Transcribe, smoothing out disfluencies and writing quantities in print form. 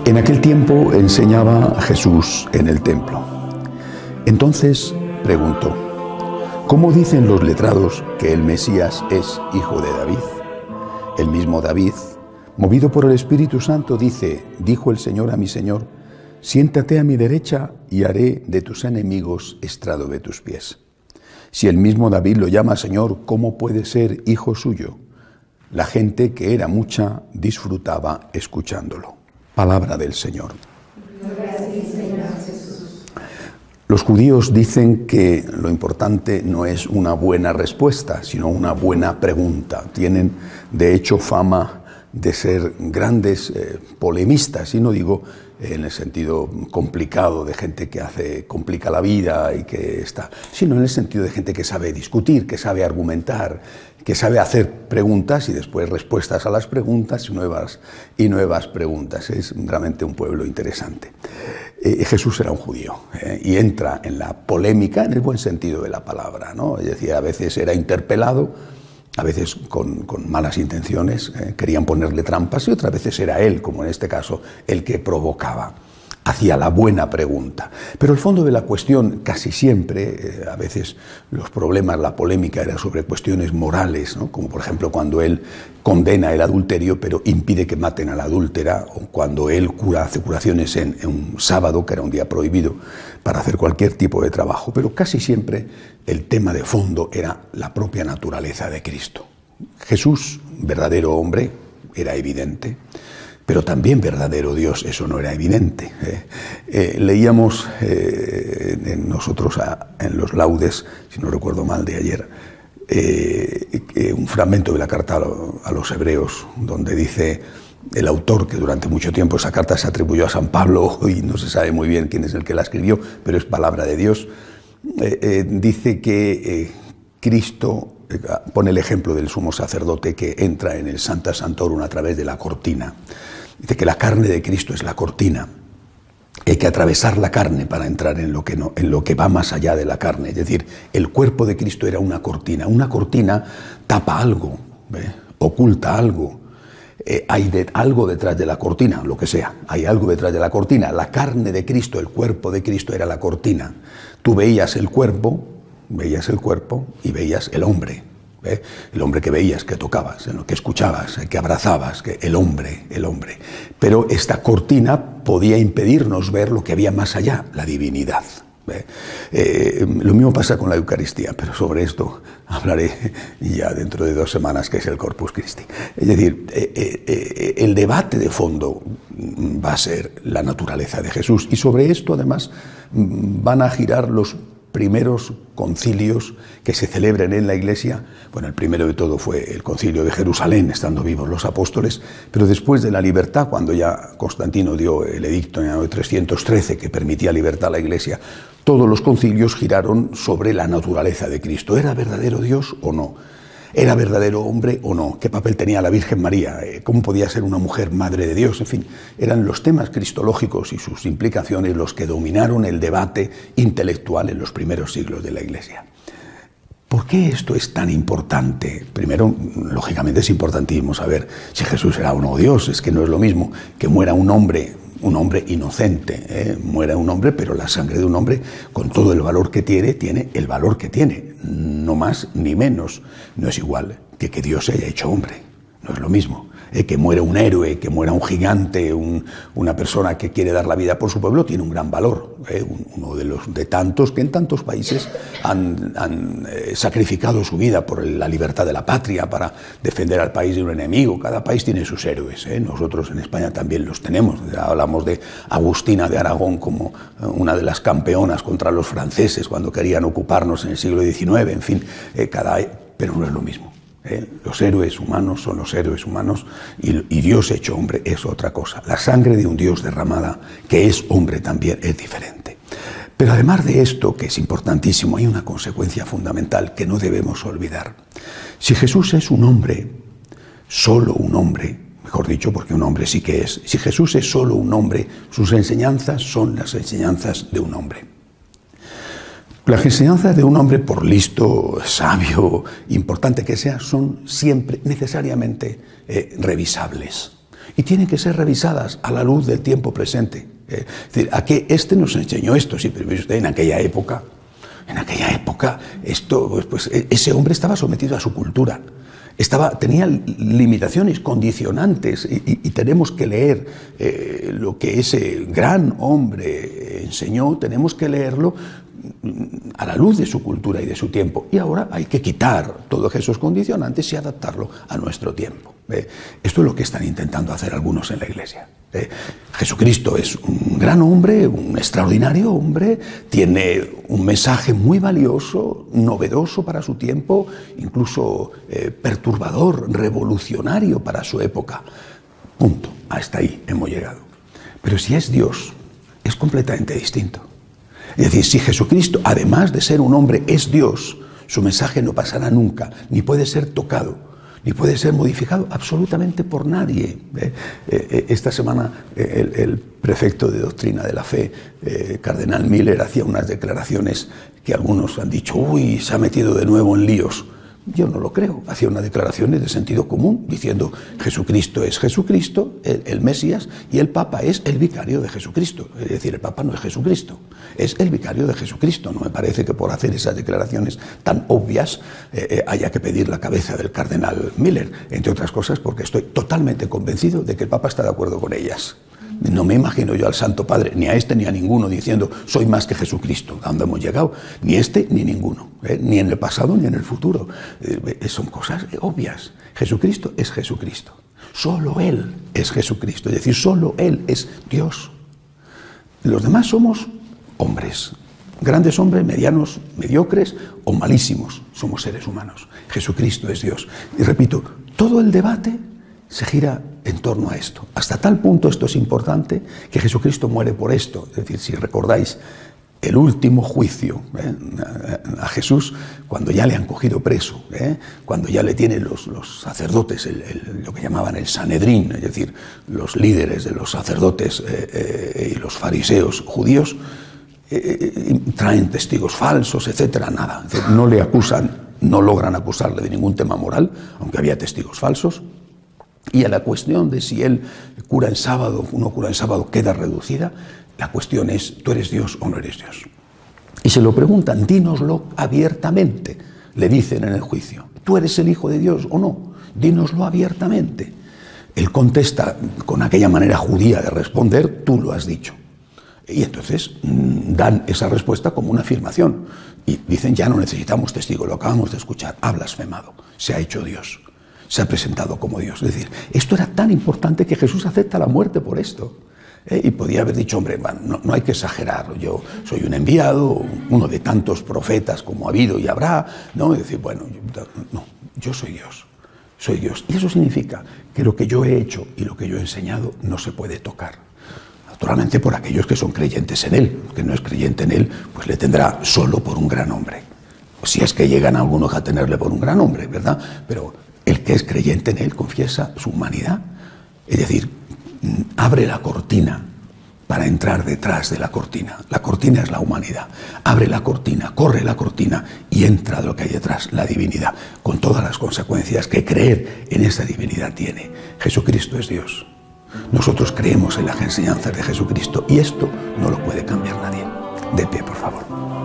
En aquel tiempo enseñaba Jesús en el templo. Entonces preguntó: ¿cómo dicen los letrados que el Mesías es hijo de David? El mismo David, movido por el Espíritu Santo, dijo el Señor a mi Señor: siéntate a mi derecha y haré de tus enemigos estrado de tus pies. Si el mismo David lo llama Señor, ¿cómo puede ser hijo suyo? La gente, que era mucha, disfrutaba escuchándolo. Palabra del Señor. Los judíos dicen que lo importante no es una buena respuesta, sino una buena pregunta. Tienen, de hecho, fama de ser grandes polemistas, y no digo en el sentido complicado de gente que complica la vida y que está, sino en el sentido de gente que sabe discutir, que sabe argumentar, que sabe hacer preguntas y después respuestas a las preguntas y nuevas preguntas. Es realmente un pueblo interesante. Jesús era un judío y entra en la polémica en el buen sentido de la palabra, ¿no? Es decir, a veces era interpelado, a veces con malas intenciones, querían ponerle trampas, y otras veces era él, como en este caso, el que provocaba. Hacía la buena pregunta. Pero el fondo de la cuestión, casi siempre, a veces los problemas, la polémica era sobre cuestiones morales, ¿no? Como por ejemplo cuando él condena el adulterio pero impide que maten a la adúltera, o cuando él hace curaciones en un sábado, que era un día prohibido para hacer cualquier tipo de trabajo. Pero casi siempre el tema de fondo era la propia naturaleza de Cristo. Jesús, verdadero hombre, era evidente, pero también verdadero Dios, eso no era evidente. Leíamos nosotros en los laudes, si no recuerdo mal, de ayer, un fragmento de la carta a los hebreos, donde dice el autor, que durante mucho tiempo esa carta se atribuyó a San Pablo y no se sabe muy bien quién es el que la escribió, pero es palabra de Dios, dice que Cristo pone el ejemplo del sumo sacerdote que entra en el Sancta Sanctorum a través de la cortina. Dice que la carne de Cristo es la cortina. Hay que atravesar la carne para entrar en lo que va más allá de la carne. Es decir, el cuerpo de Cristo era una cortina. Una cortina tapa algo, oculta algo. Hay algo detrás de la cortina, lo que sea. Hay algo detrás de la cortina. La carne de Cristo, el cuerpo de Cristo era la cortina. Tú veías el cuerpo y veías el hombre. El hombre que veías, que tocabas, que escuchabas, que abrazabas, el hombre. Pero esta cortina podía impedirnos ver lo que había más allá, la divinidad. Lo mismo pasa con la Eucaristía, pero sobre esto hablaré ya dentro de 2 semanas, que es el Corpus Christi. Es decir, el debate de fondo va a ser la naturaleza de Jesús, y sobre esto además van a girar los primeros concilios que se celebren en la Iglesia. Bueno, el primero de todo fue el concilio de Jerusalén, estando vivos los apóstoles, pero después de la libertad, cuando ya Constantino dio el edicto en el año 313 que permitía libertad a la Iglesia, todos los concilios giraron sobre la naturaleza de Cristo. ¿Era verdadero Dios o no? ¿Era verdadero hombre o no? ¿Qué papel tenía la Virgen María? ¿Cómo podía ser una mujer madre de Dios? En fin, eran los temas cristológicos y sus implicaciones los que dominaron el debate intelectual en los primeros siglos de la Iglesia. ¿Por qué esto es tan importante? Primero, lógicamente es importantísimo saber si Jesús era o no Dios. Es que no es lo mismo que muera un hombre inocente, muera un hombre, pero la sangre de un hombre, con todo el valor que tiene el valor que tiene, no más ni menos. No es igual que Dios se haya hecho hombre, no es lo mismo. Que muera un héroe, que muera un gigante, una persona que quiere dar la vida por su pueblo, tiene un gran valor. Uno de tantos que en tantos países han sacrificado su vida por la libertad de la patria, para defender al país de un enemigo. Cada país tiene sus héroes. Nosotros en España también los tenemos. Hablamos de Agustina de Aragón como una de las campeonas contra los franceses cuando querían ocuparnos en el siglo XIX. En fin, pero no es lo mismo. Los héroes humanos son los héroes humanos, y Dios hecho hombre es otra cosa. La sangre de un Dios derramada, que es hombre también, es diferente. Pero además de esto, que es importantísimo, hay una consecuencia fundamental que no debemos olvidar. Si Jesús es un hombre, solo un hombre, mejor dicho, porque un hombre sí que es, si Jesús es solo un hombre, sus enseñanzas son las enseñanzas de un hombre. Las enseñanzas de un hombre, por listo, sabio, importante que sea, son siempre necesariamente revisables. y tienen que ser revisadas a la luz del tiempo presente. Es decir, ¿a qué este nos enseñó esto? Sí, pero usted en aquella época, ese hombre estaba sometido a su cultura. Tenía limitaciones, condicionantes, y tenemos que leer lo que ese gran hombre enseñó, tenemos que leerlo a la luz de su cultura y de su tiempo. Y ahora hay que quitar todos esos condicionantes y adaptarlo a nuestro tiempo. Esto es lo que están intentando hacer algunos en la Iglesia. Jesucristo es un gran hombre, un extraordinario hombre, tiene un mensaje muy valioso, novedoso para su tiempo, incluso perturbador, revolucionario para su época. Punto. Hasta ahí hemos llegado. Pero si es Dios, es completamente distinto. Es decir, si Jesucristo, además de ser un hombre, es Dios, su mensaje no pasará nunca, ni puede ser tocado, ni puede ser modificado absolutamente por nadie. Esta semana el prefecto de Doctrina de la Fe, cardenal Miller, hacía unas declaraciones que algunos han dicho, uy, se ha metido de nuevo en líos. Yo no lo creo. Hacía unas declaraciones de sentido común, diciendo Jesucristo es Jesucristo, el Mesías, y el Papa es el vicario de Jesucristo. Es decir, el Papa no es Jesucristo, es el vicario de Jesucristo. No me parece que por hacer esas declaraciones tan obvias haya que pedir la cabeza del cardenal Miller, entre otras cosas porque estoy totalmente convencido de que el Papa está de acuerdo con ellas. No me imagino yo al Santo Padre, ni a este ni a ninguno, diciendo soy más que Jesucristo. ¿A dónde hemos llegado? Ni este ni ninguno, ni en el pasado ni en el futuro. Son cosas obvias. Jesucristo es Jesucristo. Solo Él es Jesucristo, es decir, solo Él es Dios. Los demás somos hombres, grandes hombres, medianos, mediocres o malísimos. Somos seres humanos. Jesucristo es Dios. Y repito, todo el debate se gira en torno a esto. Hasta tal punto esto es importante que Jesucristo muere por esto. Es decir, si recordáis el último juicio a Jesús, cuando ya le han cogido preso, cuando ya le tienen los sacerdotes, lo que llamaban el Sanedrín, es decir, los líderes de los sacerdotes y los fariseos judíos, traen testigos falsos, etcétera, nada. Es decir, no le acusan, no logran acusarle de ningún tema moral, aunque había testigos falsos. Y a la cuestión de si él cura en sábado o no cura en sábado queda reducida, la cuestión es, ¿tú eres Dios o no eres Dios? Y se lo preguntan, dínoslo abiertamente, le dicen en el juicio. ¿Tú eres el Hijo de Dios o no? Dínoslo abiertamente. Él contesta con aquella manera judía de responder, tú lo has dicho. Y entonces dan esa respuesta como una afirmación. Y dicen, ya no necesitamos testigos, lo acabamos de escuchar, ha blasfemado, se ha hecho Dios. Se ha presentado como Dios. Es decir, esto era tan importante que Jesús acepta la muerte por esto. Y podía haber dicho, hombre, no hay que exagerar, yo soy un enviado, uno de tantos profetas como ha habido y habrá, ¿no? Y decir, bueno, no, yo soy Dios, soy Dios. Y eso significa que lo que yo he hecho y lo que yo he enseñado no se puede tocar. Naturalmente por aquellos que son creyentes en Él. El que no es creyente en Él, pues le tendrá solo por un gran hombre. Si es que llegan algunos a tenerle por un gran hombre, ¿verdad? Pero el que es creyente en Él confiesa su humanidad, es decir, abre la cortina para entrar detrás de la cortina. La cortina es la humanidad. Abre la cortina, corre la cortina y entra de lo que hay detrás, la divinidad, con todas las consecuencias que creer en esa divinidad tiene. Jesucristo es Dios. Nosotros creemos en las enseñanzas de Jesucristo y esto no lo puede cambiar nadie. De pie, por favor.